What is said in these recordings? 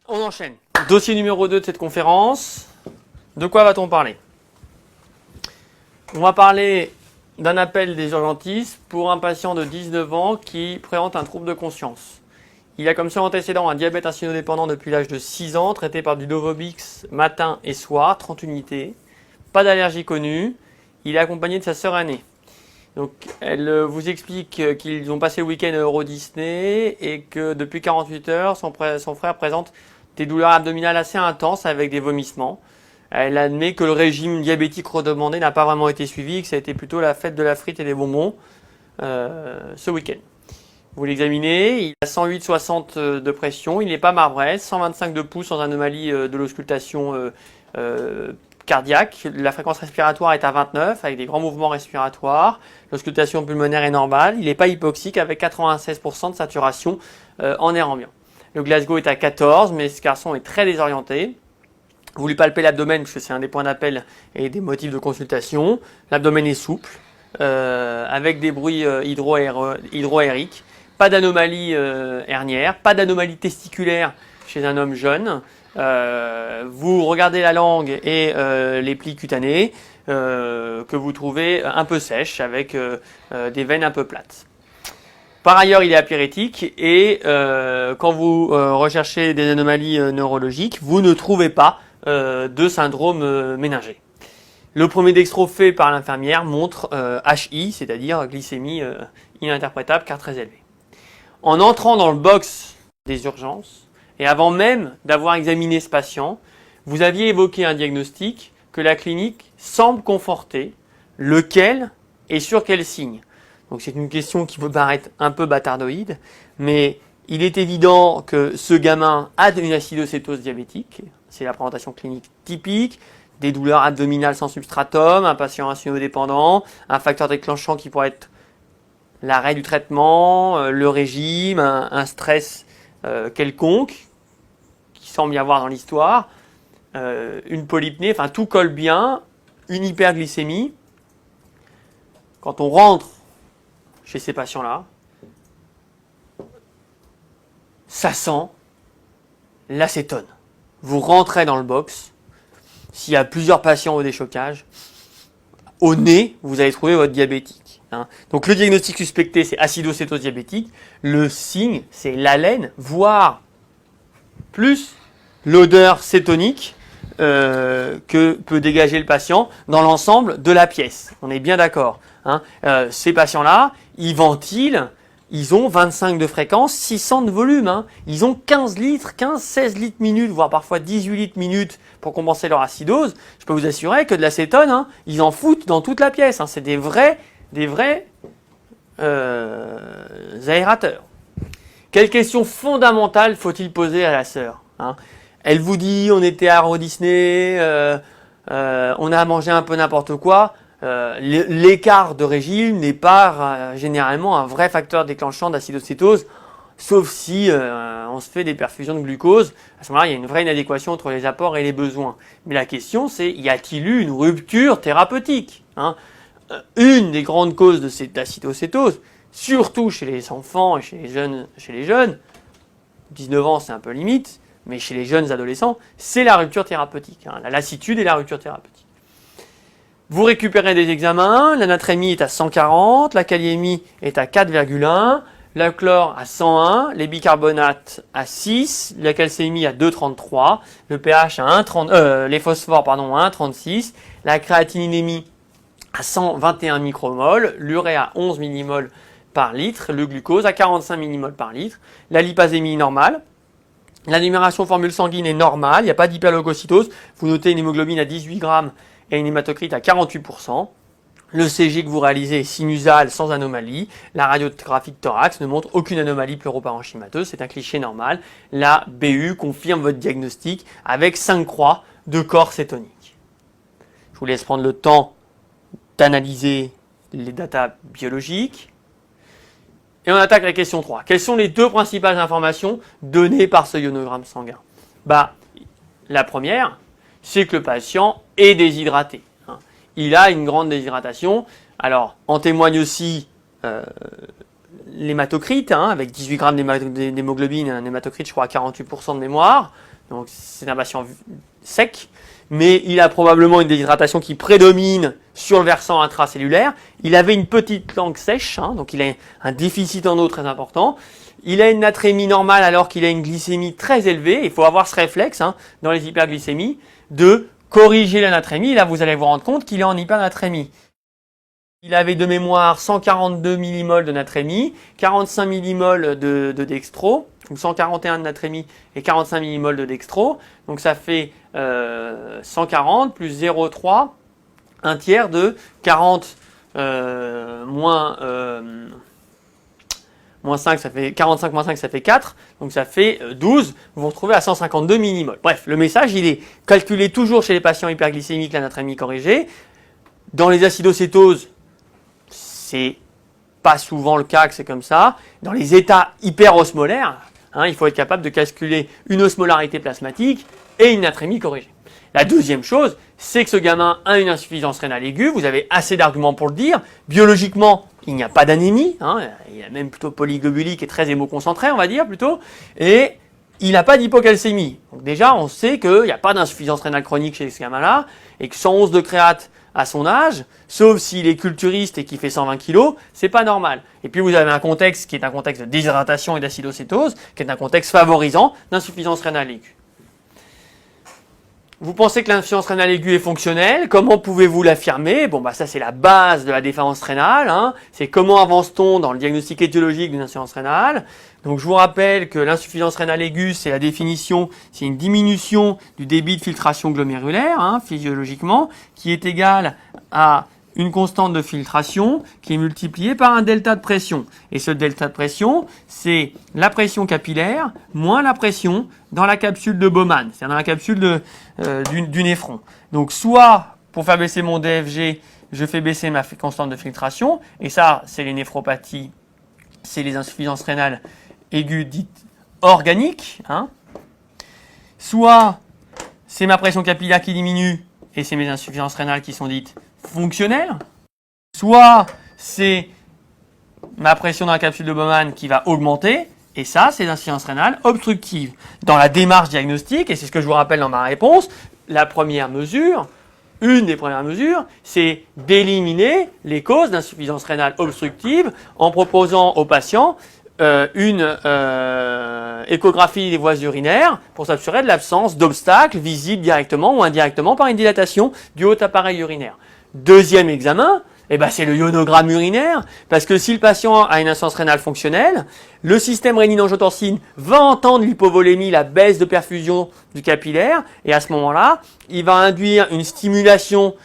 On enchaîne. Dossier numéro 2 de cette conférence. De quoi va-t-on parler? On va parler d'un appel des urgentistes pour un patient de 19 ans qui présente un trouble de conscience. Il a comme seul antécédent un diabète insulinodépendant depuis l'âge de 6 ans, traité par du Novobix matin et soir, 30 unités. Pas d'allergie connue. Il est accompagné de sa sœur aînée. Donc, elle vous explique qu'ils ont passé le week-end à Euro Disney et que depuis 48 heures, son frère présente des douleurs abdominales assez intenses avec des vomissements. Elle admet que le régime diabétique redemandé n'a pas vraiment été suivi, que ça a été plutôt la fête de la frite et des bonbons ce week-end. Vous l'examinez, il a 108/60 de pression, il n'est pas marbré, 125 de pouce sans anomalie de l'auscultation cardiaque. La fréquence respiratoire est à 29 avec des grands mouvements respiratoires. L'auscultation pulmonaire est normale. Il n'est pas hypoxique avec 96% de saturation en air ambiant. Le Glasgow est à 14, mais ce garçon est très désorienté. Vous lui palpez l'abdomen, parce que c'est un des points d'appel et des motifs de consultation. L'abdomen est souple, avec des bruits hydroaériques. Pas d'anomalie hernière, pas d'anomalie testiculaire chez un homme jeune. Vous regardez la langue et les plis cutanés que vous trouvez un peu sèches, avec des veines un peu plates. Par ailleurs, il est apyrétique et quand vous recherchez des anomalies neurologiques, vous ne trouvez pas de syndrome méningé. Le premier dextro fait par l'infirmière montre HI, c'est-à-dire glycémie ininterprétable car très élevée. En entrant dans le box des urgences, et avant même d'avoir examiné ce patient, vous aviez évoqué un diagnostic que la clinique semble conforter, lequel et sur quel signe. Donc c'est une question qui peut paraître un peu bâtardoïde, mais il est évident que ce gamin a une acidocétose diabétique, c'est la présentation clinique typique, des douleurs abdominales sans substratum, un patient insulinodépendant, un facteur déclenchant qui pourrait être l'arrêt du traitement, le régime, un stress quelconque, qui semble y avoir dans l'histoire, une polypnée, enfin tout colle bien, une hyperglycémie. Quand on rentre chez ces patients-là, ça sent l'acétone. Vous rentrez dans le box, s'il y a plusieurs patients au déchocage, au nez, vous allez trouver votre diabétique. Donc le diagnostic suspecté, c'est acidocétose diabétique. Le signe, c'est l'haleine, voire plus l'odeur cétonique que peut dégager le patient dans l'ensemble de la pièce. On est bien d'accord. Ces patients-là, ils ventilent, ils ont 25 de fréquence, 600 de volume. Ils ont 15 litres, 16 litres minute, voire parfois 18 litres minute pour compenser leur acidose. Je peux vous assurer que de l'acétone, ils en foutent dans toute la pièce. C'est des vrais aérateurs. Quelle question fondamentale faut-il poser à la sœur? Elle vous dit, on était à Euro Disney, on a mangé un peu n'importe quoi. L'écart de régime n'est pas généralement un vrai facteur déclenchant d'acidocétose, sauf si on se fait des perfusions de glucose. À ce moment-là, il y a une vraie inadéquation entre les apports et les besoins. Mais la question, c'est, y a-t-il eu une rupture thérapeutique? Une des grandes causes de cette acidocétose, surtout chez les enfants et chez les jeunes, 19 ans c'est un peu limite, mais chez les jeunes adolescents, c'est la rupture thérapeutique, la lassitude et la rupture thérapeutique. Vous récupérez des examens, la natrémie est à 140, la kaliémie est à 4,1, la chlore à 101, les bicarbonates à 6, la calcémie à 2,33, le pH à 1,30, les phosphores à 1,36, la créatininémie à 121 micromoles, l'urée à 11 millimoles par litre, le glucose à 45 millimoles par litre, la lipasémie normale. La numération formule sanguine est normale, il n'y a pas d'hyperleucocytose. Vous notez une hémoglobine à 18 grammes et une hématocrite à 48%. Le CG que vous réalisez est sinusal sans anomalie. La radiographie de thorax ne montre aucune anomalie pleuroparenchymateuse, c'est un cliché normal. La BU confirme votre diagnostic avec 5 croix de corps cétonique. Je vous laisse prendre le temps d'analyser les datas biologiques. Et on attaque la question 3. Quelles sont les deux principales informations données par ce ionogramme sanguin? La première, c'est que le patient est déshydraté. Il a une grande déshydratation. Alors, en témoigne aussi l'hématocrite, avec 18 grammes d'hémoglobine, un hématocrite, je crois, à 48% de mémoire. Donc c'est un patient sec, mais il a probablement une déshydratation qui prédomine sur le versant intracellulaire. Il avait une petite langue sèche, hein, donc il a un déficit en eau très important. Il a une natrémie normale alors qu'il a une glycémie très élevée. Il faut avoir ce réflexe hein, dans les hyperglycémies de corriger la natrémie. Là, vous allez vous rendre compte qu'il est en hypernatrémie. Il avait de mémoire 142 millimoles de natrémie, 45 millimoles de dextro, ou 141 de natrémie et 45 millimoles de dextro. Donc ça fait 140 plus 0,3, un tiers de 40 moins 5, ça fait 45 moins 5, ça fait 4, donc ça fait 12, vous vous retrouvez à 152 millimoles. Bref, le message, il est calculé toujours chez les patients hyperglycémiques, la natrémie corrigée. Dans les acidocétoses, c'est pas souvent le cas que c'est comme ça. Dans les états hyperosmolaires, hein, il faut être capable de calculer une osmolarité plasmatique et une natrémie corrigée. La deuxième chose, c'est que ce gamin a une insuffisance rénale aiguë. Vous avez assez d'arguments pour le dire. Biologiquement, il n'y a pas d'anémie. Hein, il est même plutôt polyglobulique et très hémoconcentré, on va dire plutôt. Et il n'a pas d'hypocalcémie. Donc déjà, on sait qu'il n'y a pas d'insuffisance rénale chronique chez ce gamin-là et que 111 de créate à son âge, sauf s'il est culturiste et qu'il fait 120 kg, c'est pas normal. Et puis vous avez un contexte qui est un contexte de déshydratation et d'acidocétose, qui est un contexte favorisant d'insuffisance rénale aiguë. Vous pensez que l'insuffisance rénale aiguë est fonctionnelle? Comment pouvez-vous l'affirmer? Bon, bah ça c'est la base de la défense rénale. Hein. C'est comment avance-t-on dans le diagnostic étiologique d'une insuffisance rénale? Donc je vous rappelle que l'insuffisance rénale aiguë, c'est la définition, c'est une diminution du débit de filtration glomérulaire, hein, physiologiquement, qui est égale à une constante de filtration qui est multipliée par un delta de pression. Et ce delta de pression, c'est la pression capillaire moins la pression dans la capsule de Bowman, c'est-à-dire dans la capsule du néphron. Donc soit, pour faire baisser mon DFG, je fais baisser ma constante de filtration, et ça, c'est les néphropathies, c'est les insuffisances rénales aiguës dites organiques. Hein. Soit, c'est ma pression capillaire qui diminue, et c'est mes insuffisances rénales qui sont dites fonctionnelles. Soit, c'est ma pression dans la capsule de Bowman qui va augmenter, et ça, c'est l'insuffisance rénale obstructive. Dans la démarche diagnostique, et c'est ce que je vous rappelle dans ma réponse, la première mesure, une des premières mesures, c'est d'éliminer les causes d'insuffisance rénale obstructive en proposant aux patients une échographie des voies urinaires pour s'assurer de l'absence d'obstacles visibles directement ou indirectement par une dilatation du haut appareil urinaire. Deuxième examen, c'est le ionogramme urinaire, parce que si le patient a une insuffisance rénale fonctionnelle, le système rénine-angiotensin va entendre l'hypovolémie, la baisse de perfusion du capillaire, et à ce moment-là, il va induire une stimulation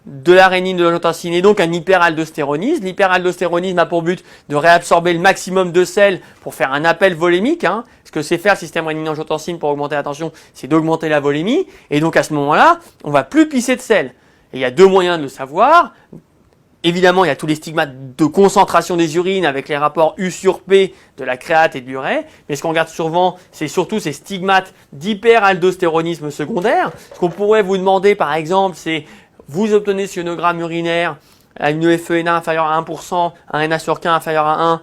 de la rénine, de l'angiotensin, et donc un hyperaldostéronisme. L'hyperaldostéronisme a pour but de réabsorber le maximum de sel pour faire un appel volémique. Hein. Ce que c'est faire le système rénine-angiotensin pour augmenter la tension, c'est d'augmenter la volémie, et donc à ce moment-là, on va plus pisser de sel. Et il y a deux moyens de le savoir. Évidemment, il y a tous les stigmates de concentration des urines avec les rapports U sur P de la créate et de l'urée. Mais ce qu'on regarde souvent, c'est surtout ces stigmates d'hyperaldostéronisme secondaire. Ce qu'on pourrait vous demander, par exemple, c'est vous obtenez ce ionogramme urinaire à une FeNA inférieure à 1%, un NA sur K inférieur à 1.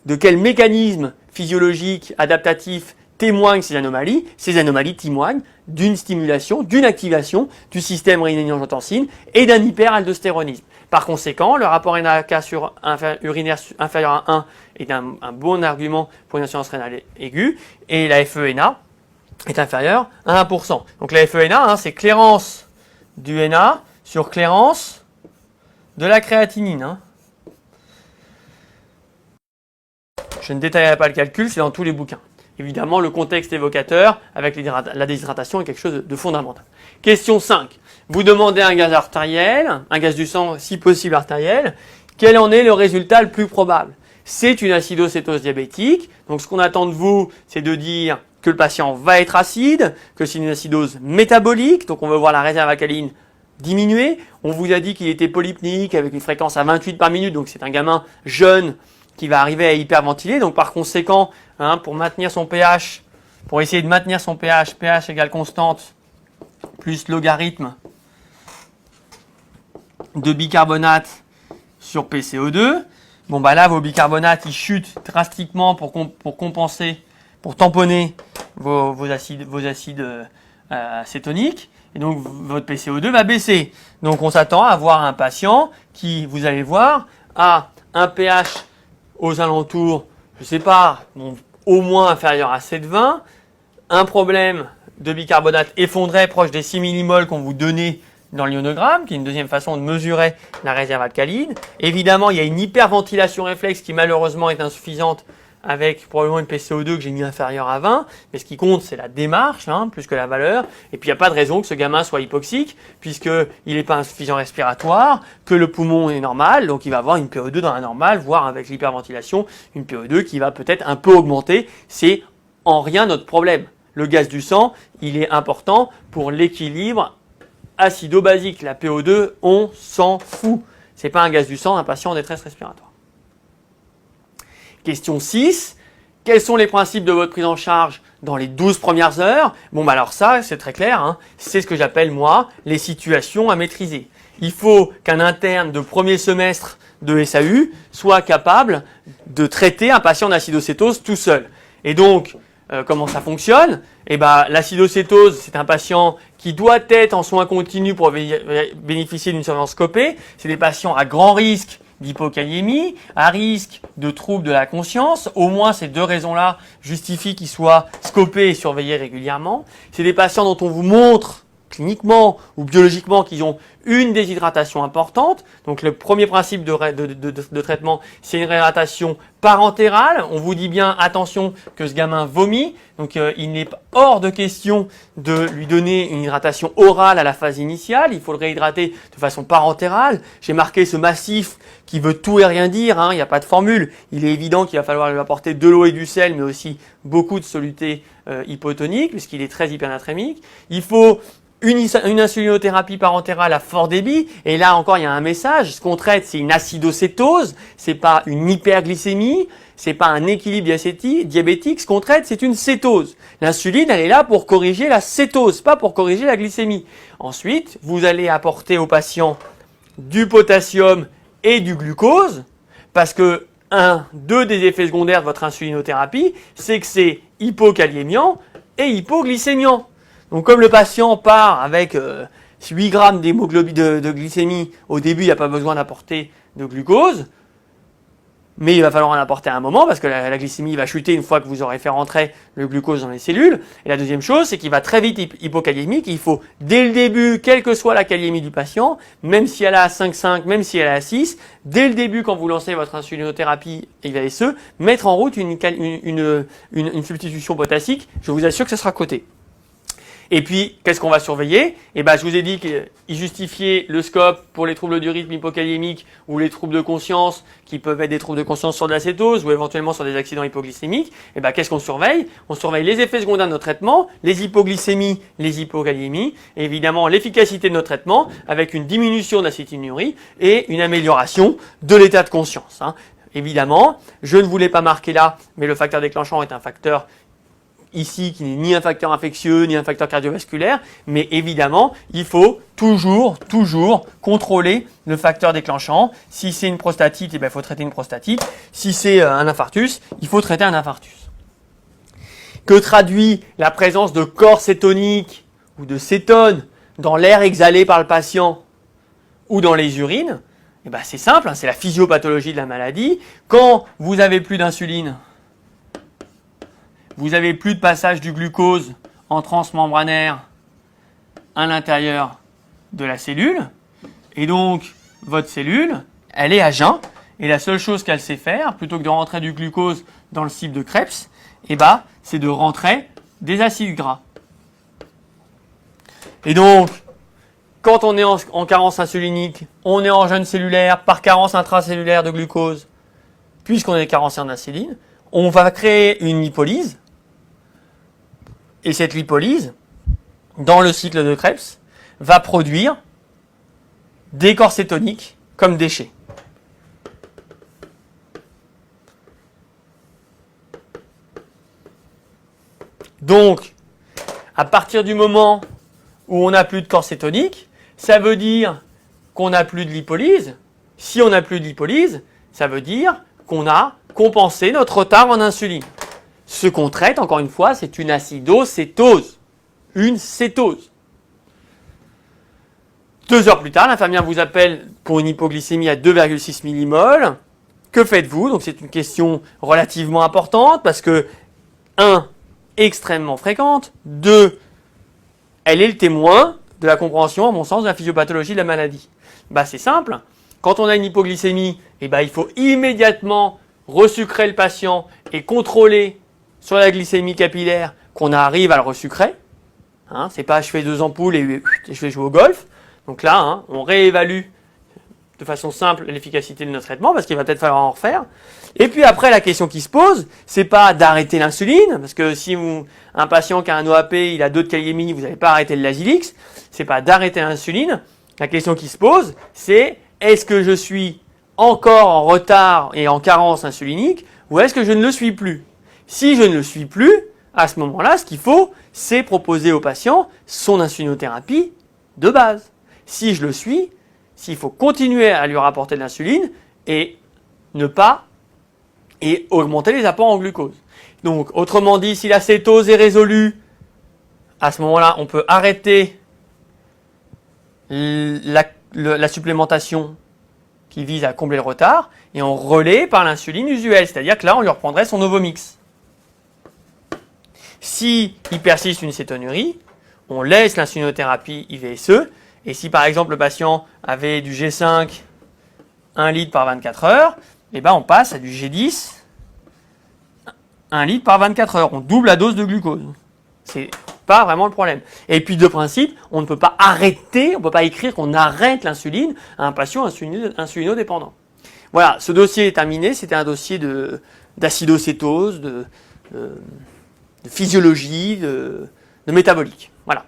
De quel mécanisme physiologique adaptatif témoignent ces anomalies? Ces anomalies témoignent d'une stimulation, d'une activation du système rénine-angiotensin et d'un hyperaldostéronisme. Par conséquent, le rapport NAK sur urinaire inférieur à 1 est un bon argument pour une insuffisance rénale aiguë, et la FeNA est inférieure à 1%. Donc la FeNA, hein, c'est clairance du NA sur clairance de la créatinine. Hein. Je ne détaillerai pas le calcul, c'est dans tous les bouquins. Évidemment, le contexte évocateur avec la déshydratation est quelque chose de fondamental. Question 5. Vous demandez un gaz artériel, un gaz du sang, si possible artériel. Quel en est le résultat le plus probable? C'est une acidocétose diabétique. Donc, ce qu'on attend de vous, c'est de dire que le patient va être acide, que c'est une acidose métabolique. Donc, on veut voir la réserve alcaline diminuer. On vous a dit qu'il était polypnique avec une fréquence à 28 par minute. Donc, c'est un gamin jeune qui va arriver à hyperventiler. Donc, par conséquent, hein, pour maintenir son pH, pour essayer de maintenir son pH, pH égale constante, plus logarithme de bicarbonate sur PCO2. Bon, bah là, vos bicarbonates, ils chutent drastiquement pour compenser, pour tamponner vos acides acétoniques, et donc votre PCO2 va baisser. Donc on s'attend à avoir un patient qui, vous allez voir, a un pH aux alentours, je ne sais pas, bon, au moins inférieur à 7,20, un problème de bicarbonate effondré proche des 6 millimoles qu'on vous donnait dans l'ionogramme, qui est une deuxième façon de mesurer la réserve alcaline. Évidemment, il y a une hyperventilation réflexe qui malheureusement est insuffisante avec probablement une PCO2 que j'ai mis inférieure à 20, mais ce qui compte c'est la démarche, plus que la valeur. Et puis il n'y a pas de raison que ce gamin soit hypoxique, puisqu'il n'est pas insuffisant respiratoire, que le poumon est normal, donc il va avoir une PO2 dans la normale, voire avec l'hyperventilation, une PO2 qui va peut-être un peu augmenter. C'est en rien notre problème. Le gaz du sang, il est important pour l'équilibre acido-basique. La PO2, on s'en fout. Ce n'est pas un gaz du sang d'un patient en détresse respiratoire. Question 6. Quels sont les principes de votre prise en charge dans les 12 premières heures? Bon, alors ça, c'est très clair. C'est ce que j'appelle, moi, les situations à maîtriser. Il faut qu'un interne de premier semestre de SAU soit capable de traiter un patient d'acidocétose tout seul. Et donc, comment ça fonctionne? L'acidocétose, c'est un patient qui doit être en soins continus pour bénéficier d'une surveillance scopée. C'est des patients à grand risque d'hypokaliémie, à risque de troubles de la conscience. Au moins, ces deux raisons-là justifient qu'ils soient scopés et surveillés régulièrement. C'est des patients dont on vous montre cliniquement ou biologiquement qu'ils ont une déshydratation importante. Donc le premier principe de traitement, c'est une réhydratation parentérale. On vous dit bien attention que ce gamin vomit. Donc il n'est pas hors de question de lui donner une hydratation orale à la phase initiale. Il faut le réhydrater de façon parentérale. J'ai marqué ce massif qui veut tout et rien dire. Il n'y a pas de formule. Il est évident qu'il va falloir lui apporter de l'eau et du sel, mais aussi beaucoup de soluté hypotonique puisqu'il est très hypernatrémique. Il faut une insulinothérapie parentérale à fort débit, et là encore il y a un message, ce qu'on traite c'est une acidocétose, c'est pas une hyperglycémie, c'est pas un équilibre diabétique, ce qu'on traite c'est une cétose. L'insuline elle est là pour corriger la cétose, pas pour corriger la glycémie. Ensuite, vous allez apporter au patient du potassium et du glucose, parce que deux des effets secondaires de votre insulinothérapie, c'est que c'est hypokaliémiant et hypoglycémiant. Donc comme le patient part avec 8 grammes d'hémoglobine de glycémie, au début il n'y a pas besoin d'apporter de glucose, mais il va falloir en apporter à un moment parce que la glycémie va chuter une fois que vous aurez fait rentrer le glucose dans les cellules. Et la deuxième chose, c'est qu'il va très vite hypokaliémique. Il faut dès le début, quelle que soit la kaliémie du patient, même si elle est à 5,5, même si elle est à 6, dès le début quand vous lancez votre insulinothérapie IVSE, mettre en route une substitution potassique. Je vous assure que ça sera coté. Et puis, qu'est-ce qu'on va surveiller? Je vous ai dit qu'il justifiait le scope pour les troubles du rythme hypokaliémique ou les troubles de conscience qui peuvent être des troubles de conscience sur de l'acétose ou éventuellement sur des accidents hypoglycémiques. Qu'est-ce qu'on surveille? On surveille les effets secondaires de notre traitement, les hypoglycémies, les hypokaliémies, et évidemment l'efficacité de notre traitement avec une diminution de l'acétylénurie et une amélioration de l'état de conscience. Évidemment, je ne vous l'ai pas marqué là, mais le facteur déclenchant est un facteur ici qui n'est ni un facteur infectieux, ni un facteur cardiovasculaire, mais évidemment, il faut toujours contrôler le facteur déclenchant. Si c'est une prostatite, il faut traiter une prostatite. Si c'est un infarctus, il faut traiter un infarctus. Que traduit la présence de corps cétoniques ou de cétone dans l'air exhalé par le patient ou dans les urines? C'est simple, c'est la physiopathologie de la maladie. Quand vous avez plus d'insuline, vous avez plus de passage du glucose en transmembranaire à l'intérieur de la cellule. Et donc, votre cellule, elle est à jeun. Et la seule chose qu'elle sait faire, plutôt que de rentrer du glucose dans le cible de Krebs, c'est de rentrer des acides gras. Et donc, quand on est en carence insulinique, on est en jeûne cellulaire par carence intracellulaire de glucose, puisqu'on est carencien d'insuline, on va créer une lipolyse. Et cette lipolyse, dans le cycle de Krebs, va produire des corps cétoniques comme déchets. Donc, à partir du moment où on n'a plus de corps cétoniques, ça veut dire qu'on n'a plus de lipolyse. Si on n'a plus de lipolyse, ça veut dire qu'on a compensé notre retard en insuline. Ce qu'on traite, encore une fois, c'est une acidocétose. Une cétose. 2 heures plus tard, l'infirmière vous appelle pour une hypoglycémie à 2,6 millimoles. Que faites-vous? Donc c'est une question relativement importante parce que 1, extrêmement fréquente, 2, elle est le témoin de la compréhension, à mon sens, de la physiopathologie de la maladie. C'est simple. Quand on a une hypoglycémie, il faut immédiatement resucrer le patient et contrôler sur la glycémie capillaire qu'on arrive à le resucrer. C'est pas je fais 2 ampoules et je vais jouer au golf. Donc là, on réévalue de façon simple l'efficacité de notre traitement parce qu'il va peut-être falloir en refaire. Et puis après, la question qui se pose, c'est pas d'arrêter l'insuline, parce que si un patient qui a un OAP, il a 2 de kaliémie, vous n'allez pas arrêter le Lasix. C'est pas d'arrêter l'insuline. La question qui se pose, c'est est-ce que je suis encore en retard et en carence insulinique ou est-ce que je ne le suis plus? Si je ne le suis plus, à ce moment-là, ce qu'il faut, c'est proposer au patient son insulinothérapie de base. Si je le suis, s'il faut continuer à lui rapporter de l'insuline et augmenter les apports en glucose. Donc, autrement dit, si la cétose est résolue, à ce moment-là, on peut arrêter la supplémentation qui vise à combler le retard et on relaie par l'insuline usuelle, c'est-à-dire que là, on lui reprendrait son Novomix. Si il persiste une cétonurie, on laisse l'insulinothérapie IVSE. Et si par exemple le patient avait du G5 1 litre par 24 heures, on passe à du G10 1 litre par 24 heures. On double la dose de glucose. C'est pas vraiment le problème. Et puis de principe, on ne peut pas arrêter, on ne peut pas écrire qu'on arrête l'insuline à un patient insulinodépendant. Voilà, ce dossier est terminé. C'était un dossier d'acidocétose, de physiologie, de métabolique. Voilà.